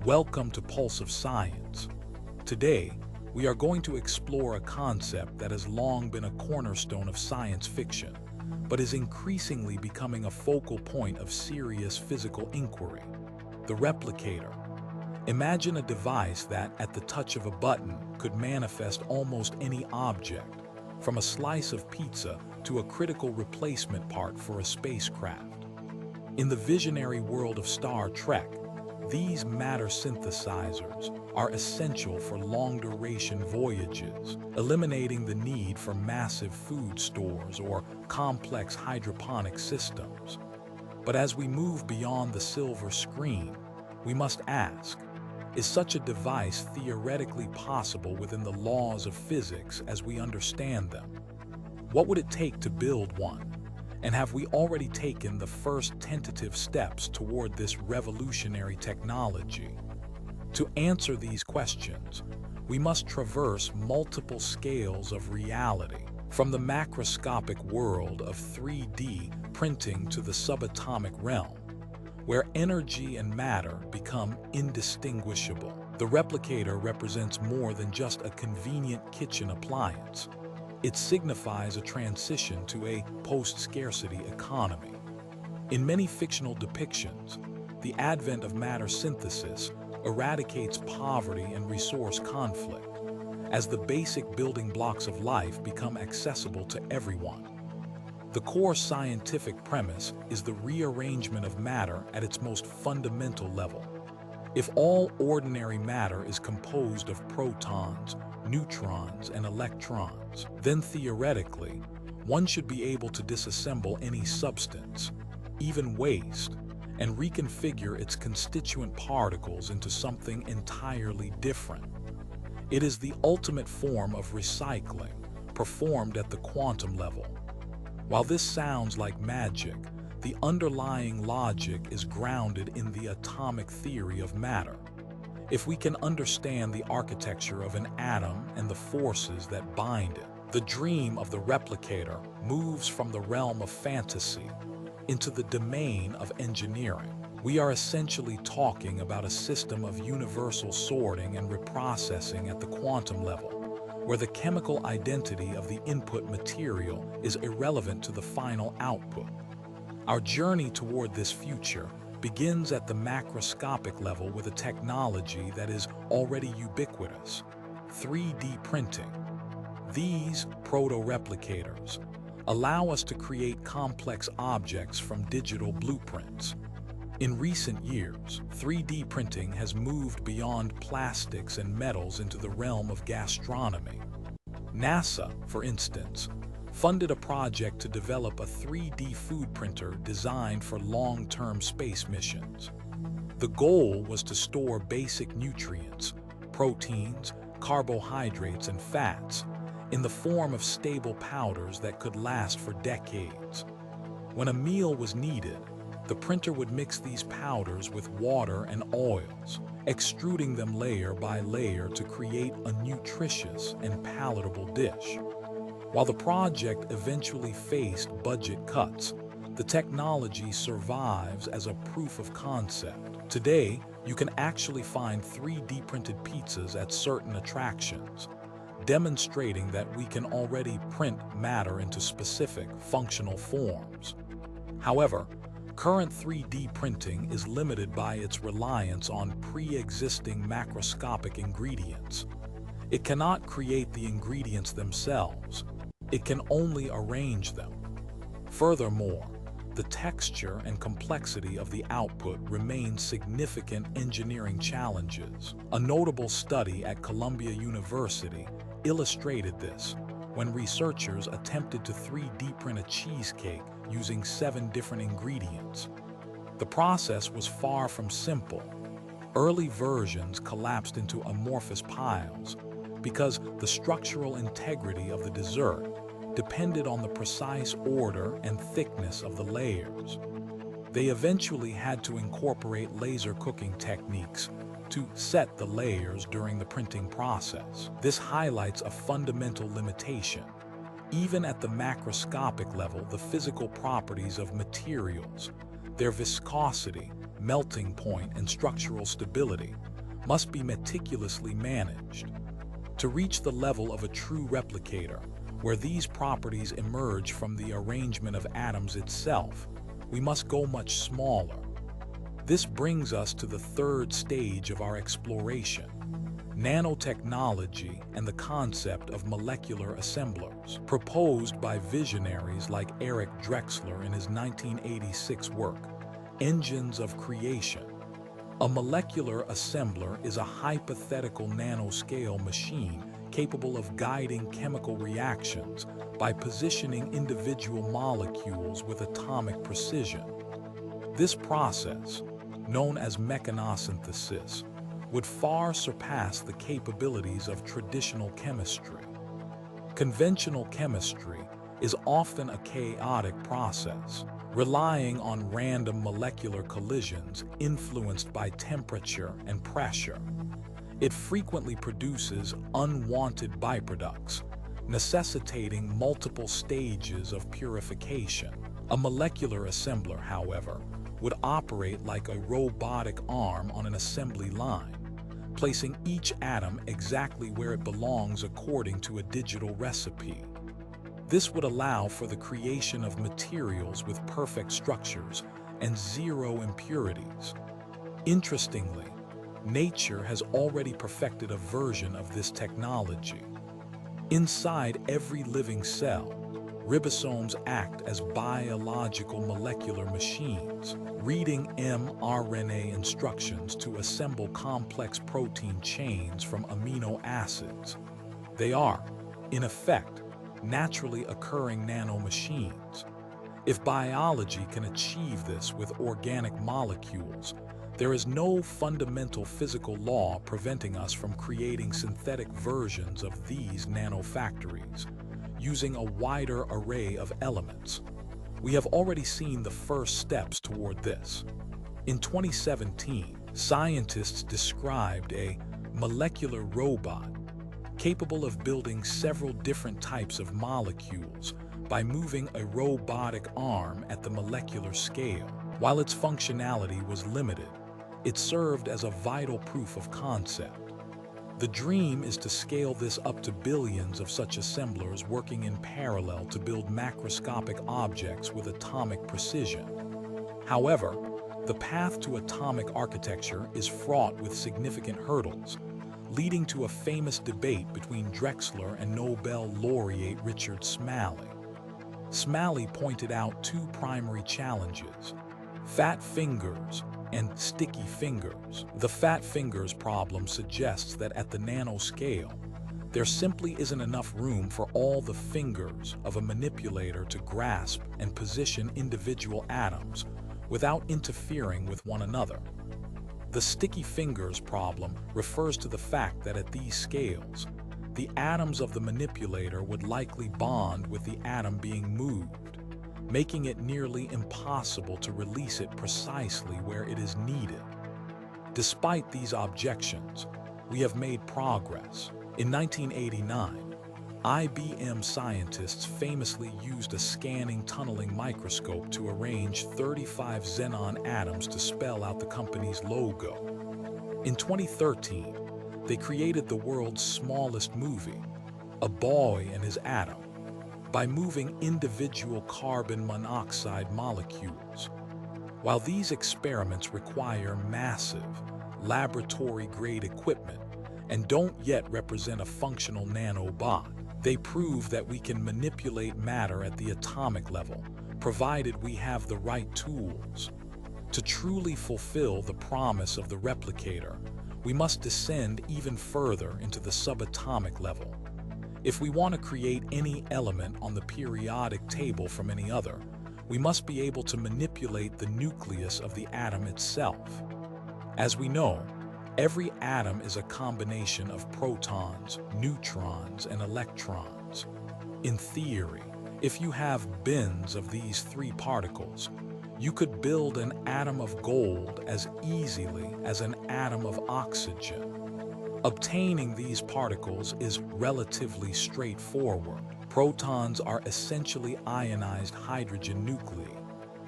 Welcome to Pulse of Science. Today, we are going to explore a concept that has long been a cornerstone of science fiction, but is increasingly becoming a focal point of serious physical inquiry: the replicator. Imagine a device that, at the touch of a button, could manifest almost any object, from a slice of pizza to a critical replacement part for a spacecraft. In the visionary world of Star Trek, these matter synthesizers are essential for long-duration voyages, eliminating the need for massive food stores or complex hydroponic systems. But as we move beyond the silver screen, we must ask, is such a device theoretically possible within the laws of physics as we understand them? What would it take to build one? And have we already taken the first tentative steps toward this revolutionary technology? To answer these questions, we must traverse multiple scales of reality, from the macroscopic world of 3D printing to the subatomic realm, where energy and matter become indistinguishable. The replicator represents more than just a convenient kitchen appliance. It signifies a transition to a post-scarcity economy. In many fictional depictions, the advent of matter synthesis eradicates poverty and resource conflict, as the basic building blocks of life become accessible to everyone. The core scientific premise is the rearrangement of matter at its most fundamental level. If all ordinary matter is composed of protons, neutrons, and electrons, then theoretically, one should be able to disassemble any substance, even waste, and reconfigure its constituent particles into something entirely different. It is the ultimate form of recycling, performed at the quantum level. While this sounds like magic, the underlying logic is grounded in the atomic theory of matter. If we can understand the architecture of an atom and the forces that bind it, the dream of the replicator moves from the realm of fantasy into the domain of engineering. We are essentially talking about a system of universal sorting and reprocessing at the quantum level, where the chemical identity of the input material is irrelevant to the final output. Our journey toward this future begins at the macroscopic level with a technology that is already ubiquitous: 3D printing. These proto-replicators allow us to create complex objects from digital blueprints. In recent years, 3D printing has moved beyond plastics and metals into the realm of gastronomy. NASA, for instance, funded a project to develop a 3D food printer designed for long-term space missions. The goal was to store basic nutrients, proteins, carbohydrates, and fats in the form of stable powders that could last for decades. When a meal was needed, the printer would mix these powders with water and oils, extruding them layer by layer to create a nutritious and palatable dish. While the project eventually faced budget cuts, the technology survives as a proof of concept. Today, you can actually find 3D printed pizzas at certain attractions, demonstrating that we can already print matter into specific functional forms. However, current 3D printing is limited by its reliance on pre-existing macroscopic ingredients. It cannot create the ingredients themselves. It can only arrange them. Furthermore, the texture and complexity of the output remain significant engineering challenges. A notable study at Columbia University illustrated this when researchers attempted to 3D print a cheesecake using 7 different ingredients. The process was far from simple. Early versions collapsed into amorphous piles because the structural integrity of the dessert depended on the precise order and thickness of the layers. They eventually had to incorporate laser cooking techniques to set the layers during the printing process. This highlights a fundamental limitation. Even at the macroscopic level, the physical properties of materials, their viscosity, melting point, and structural stability must be meticulously managed. To reach the level of a true replicator, where these properties emerge from the arrangement of atoms itself, we must go much smaller. This brings us to the third stage of our exploration: nanotechnology and the concept of molecular assemblers, proposed by visionaries like Eric Drexler in his 1986 work, Engines of Creation. A molecular assembler is a hypothetical nanoscale machine capable of guiding chemical reactions by positioning individual molecules with atomic precision. This process, known as mechanosynthesis, would far surpass the capabilities of traditional chemistry. Conventional chemistry is often a chaotic process, relying on random molecular collisions influenced by temperature and pressure. It frequently produces unwanted byproducts, necessitating multiple stages of purification. A molecular assembler, however, would operate like a robotic arm on an assembly line, placing each atom exactly where it belongs according to a digital recipe. This would allow for the creation of materials with perfect structures and zero impurities. Interestingly, nature has already perfected a version of this technology. Inside every living cell, ribosomes act as biological molecular machines, reading mRNA instructions to assemble complex protein chains from amino acids. They are, in effect, naturally occurring nanomachines. If biology can achieve this with organic molecules, there is no fundamental physical law preventing us from creating synthetic versions of these nanofactories, using a wider array of elements. We have already seen the first steps toward this. In 2017, scientists described a molecular robot capable of building several different types of molecules by moving a robotic arm at the molecular scale. While its functionality was limited, it served as a vital proof of concept. The dream is to scale this up to billions of such assemblers working in parallel to build macroscopic objects with atomic precision. However, the path to atomic architecture is fraught with significant hurdles, leading to a famous debate between Drexler and Nobel laureate Richard Smalley. Smalley pointed out two primary challenges: fat fingers and sticky fingers. The fat fingers problem suggests that at the nanoscale, there simply isn't enough room for all the fingers of a manipulator to grasp and position individual atoms without interfering with one another. The sticky fingers problem refers to the fact that at these scales, the atoms of the manipulator would likely bond with the atom being moved, making it nearly impossible to release it precisely where it is needed. Despite these objections, we have made progress. In 1989, IBM scientists famously used a scanning tunneling microscope to arrange 35 xenon atoms to spell out the company's logo. In 2013, they created the world's smallest movie, A Boy and His Atom, by moving individual carbon monoxide molecules. While these experiments require massive, laboratory-grade equipment and don't yet represent a functional nanobot, they prove that we can manipulate matter at the atomic level, provided we have the right tools. To truly fulfill the promise of the replicator, we must descend even further into the subatomic level. If we want to create any element on the periodic table from any other, we must be able to manipulate the nucleus of the atom itself. As we know, every atom is a combination of protons, neutrons, and electrons. In theory, if you have bins of these three particles, you could build an atom of gold as easily as an atom of oxygen. Obtaining these particles is relatively straightforward. Protons are essentially ionized hydrogen nuclei,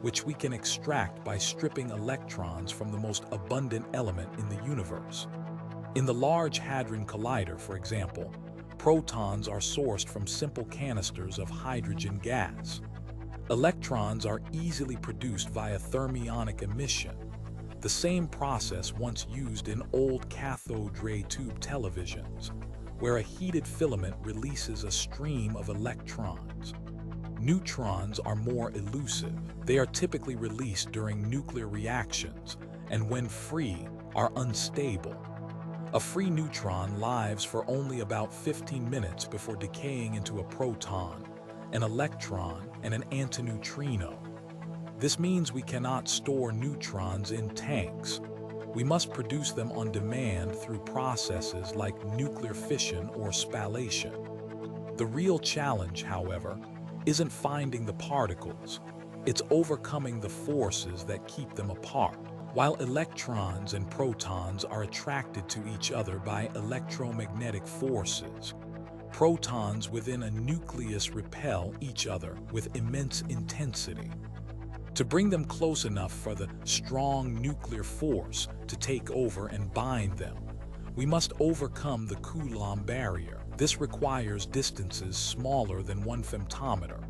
which we can extract by stripping electrons from the most abundant element in the universe. In the Large Hadron Collider, for example, protons are sourced from simple canisters of hydrogen gas. Electrons are easily produced via thermionic emission, the same process once used in old cathode ray tube televisions, where a heated filament releases a stream of electrons. Neutrons are more elusive. They are typically released during nuclear reactions, and when free, are unstable. A free neutron lives for only about 15 minutes before decaying into a proton, an electron, and an antineutrino. This means we cannot store neutrons in tanks. We must produce them on demand through processes like nuclear fission or spallation. The real challenge, however, isn't finding the particles. It's overcoming the forces that keep them apart. While electrons and protons are attracted to each other by electromagnetic forces, protons within a nucleus repel each other with immense intensity. To bring them close enough for the strong nuclear force to take over and bind them, we must overcome the Coulomb barrier. This requires distances smaller than 1 femtometer,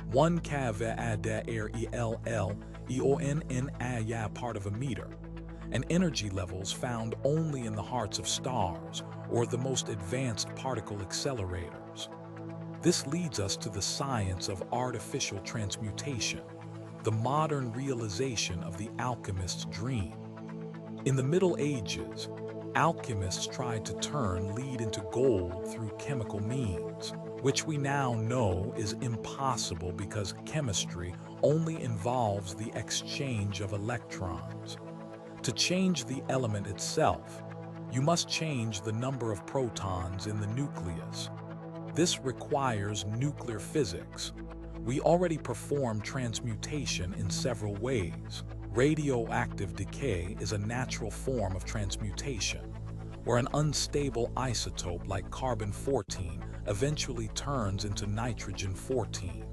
1 kV/ELL part of a meter, and energy levels found only in the hearts of stars or the most advanced particle accelerators. This leads us to the science of artificial transmutation, the modern realization of the alchemist's dream. In the Middle Ages, alchemists tried to turn lead into gold through chemical means, which we now know is impossible because chemistry only involves the exchange of electrons. To change the element itself, you must change the number of protons in the nucleus. This requires nuclear physics. We already perform transmutation in several ways. Radioactive decay is a natural form of transmutation, where an unstable isotope like carbon-14 eventually turns into nitrogen-14.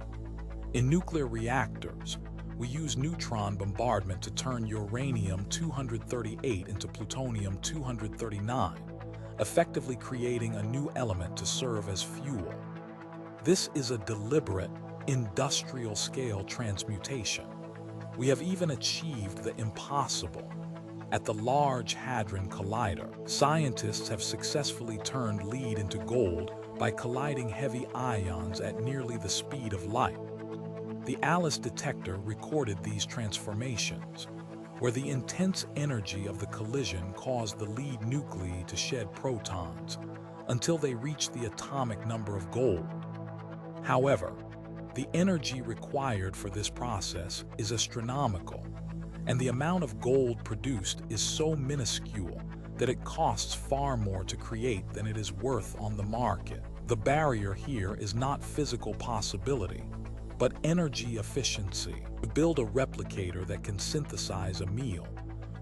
In nuclear reactors, we use neutron bombardment to turn uranium-238 into plutonium-239, effectively creating a new element to serve as fuel. This is a deliberate, industrial-scale transmutation. We have even achieved the impossible. At the Large Hadron Collider, scientists have successfully turned lead into gold by colliding heavy ions at nearly the speed of light. The ALICE detector recorded these transformations, where the intense energy of the collision caused the lead nuclei to shed protons until they reached the atomic number of gold. However, the energy required for this process is astronomical, and the amount of gold produced is so minuscule that it costs far more to create than it is worth on the market. The barrier here is not physical possibility, but energy efficiency. To build a replicator that can synthesize a meal,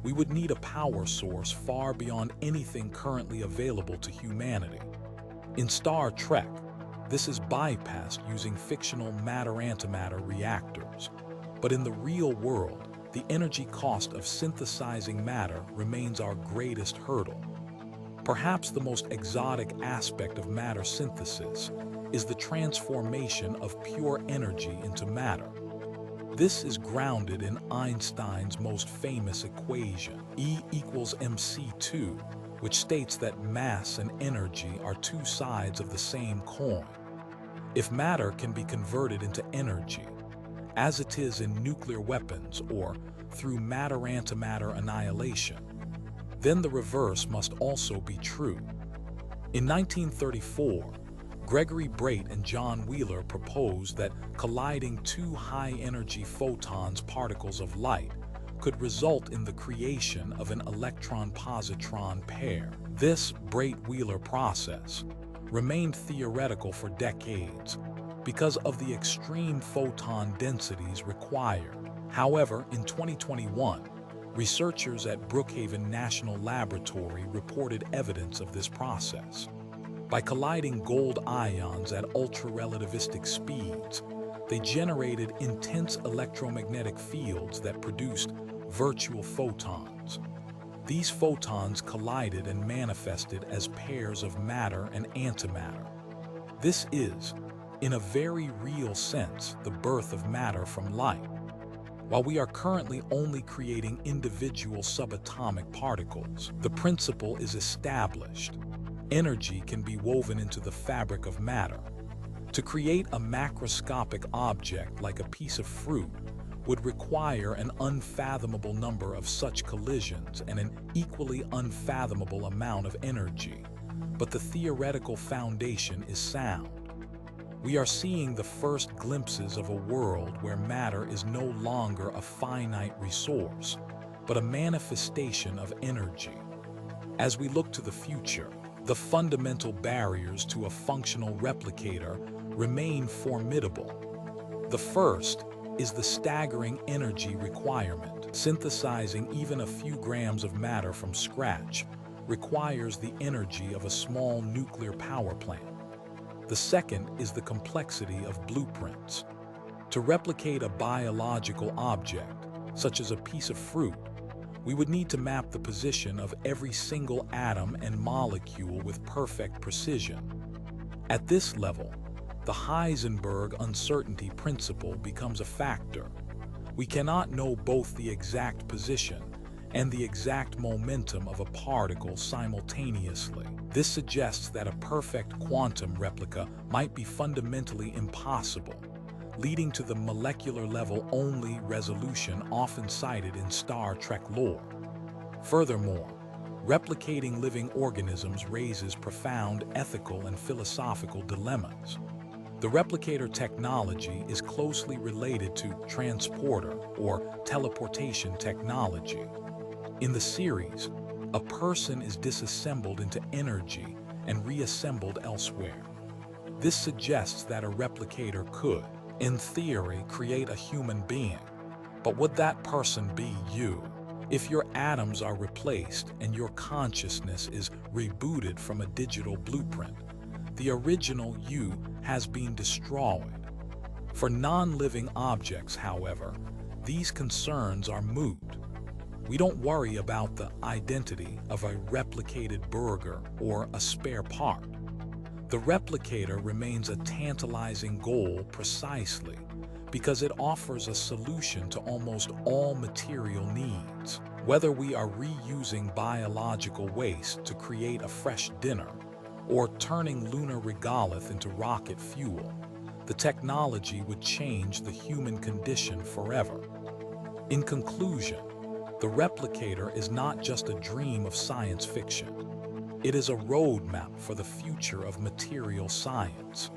we would need a power source far beyond anything currently available to humanity. In Star Trek, this is bypassed using fictional matter-antimatter reactors. But in the real world, the energy cost of synthesizing matter remains our greatest hurdle. Perhaps the most exotic aspect of matter synthesis is the transformation of pure energy into matter. This is grounded in Einstein's most famous equation, E=mc2, which states that mass and energy are two sides of the same coin. If matter can be converted into energy, as it is in nuclear weapons or through matter-antimatter annihilation, then the reverse must also be true. In 1934, Gregory Breit and John Wheeler proposed that colliding two high-energy photons particles of light could result in the creation of an electron-positron pair. This Breit-Wheeler process remained theoretical for decades because of the extreme photon densities required. However, in 2021, researchers at Brookhaven National Laboratory reported evidence of this process. By colliding gold ions at ultra-relativistic speeds, they generated intense electromagnetic fields that produced virtual photons. These photons collided and manifested as pairs of matter and antimatter. This is, in a very real sense, the birth of matter from light. While we are currently only creating individual subatomic particles, the principle is established. Energy can be woven into the fabric of matter. To create a macroscopic object like a piece of fruit would require an unfathomable number of such collisions and an equally unfathomable amount of energy. But the theoretical foundation is sound. We are seeing the first glimpses of a world where matter is no longer a finite resource, but a manifestation of energy. As we look to the future, the fundamental barriers to a functional replicator remain formidable. The first is the staggering energy requirement. Synthesizing even a few grams of matter from scratch requires the energy of a small nuclear power plant. The second is the complexity of blueprints. To replicate a biological object, such as a piece of fruit, we would need to map the position of every single atom and molecule with perfect precision. At this level, the Heisenberg Uncertainty Principle becomes a factor. We cannot know both the exact position and the exact momentum of a particle simultaneously. This suggests that a perfect quantum replica might be fundamentally impossible, leading to the molecular level only resolution often cited in Star Trek lore. Furthermore, replicating living organisms raises profound ethical and philosophical dilemmas. The replicator technology is closely related to transporter or teleportation technology. In the series, a person is disassembled into energy and reassembled elsewhere. This suggests that a replicator could, in theory, create a human being. But would that person be you? If your atoms are replaced and your consciousness is rebooted from a digital blueprint, the original you has been destroyed. For non-living objects, however, these concerns are moot. We don't worry about the identity of a replicated burger or a spare part. The replicator remains a tantalizing goal precisely because it offers a solution to almost all material needs. Whether we are reusing biological waste to create a fresh dinner or turning lunar regolith into rocket fuel, the technology would change the human condition forever. In conclusion, the replicator is not just a dream of science fiction. It is a roadmap for the future of material science.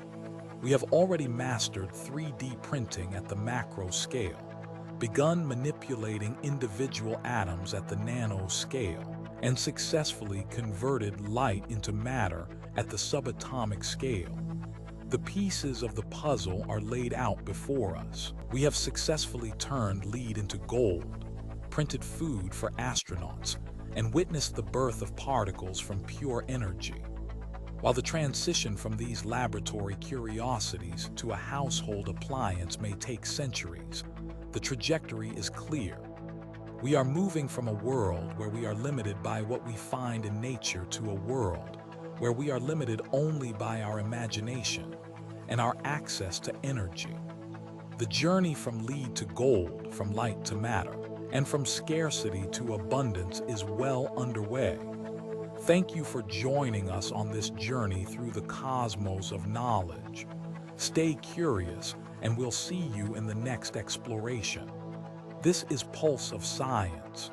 We have already mastered 3D printing at the macro scale, begun manipulating individual atoms at the nano scale, and successfully converted light into matter at the subatomic scale. The pieces of the puzzle are laid out before us. We have successfully turned lead into gold, printed food for astronauts, and witnessed the birth of particles from pure energy. While the transition from these laboratory curiosities to a household appliance may take centuries, the trajectory is clear. We are moving from a world where we are limited by what we find in nature to a world where we are limited only by our imagination and our access to energy. The journey from lead to gold, from light to matter, and from scarcity to abundance is well underway. Thank you for joining us on this journey through the cosmos of knowledge. Stay curious, and we'll see you in the next exploration. This is Pulse of Science.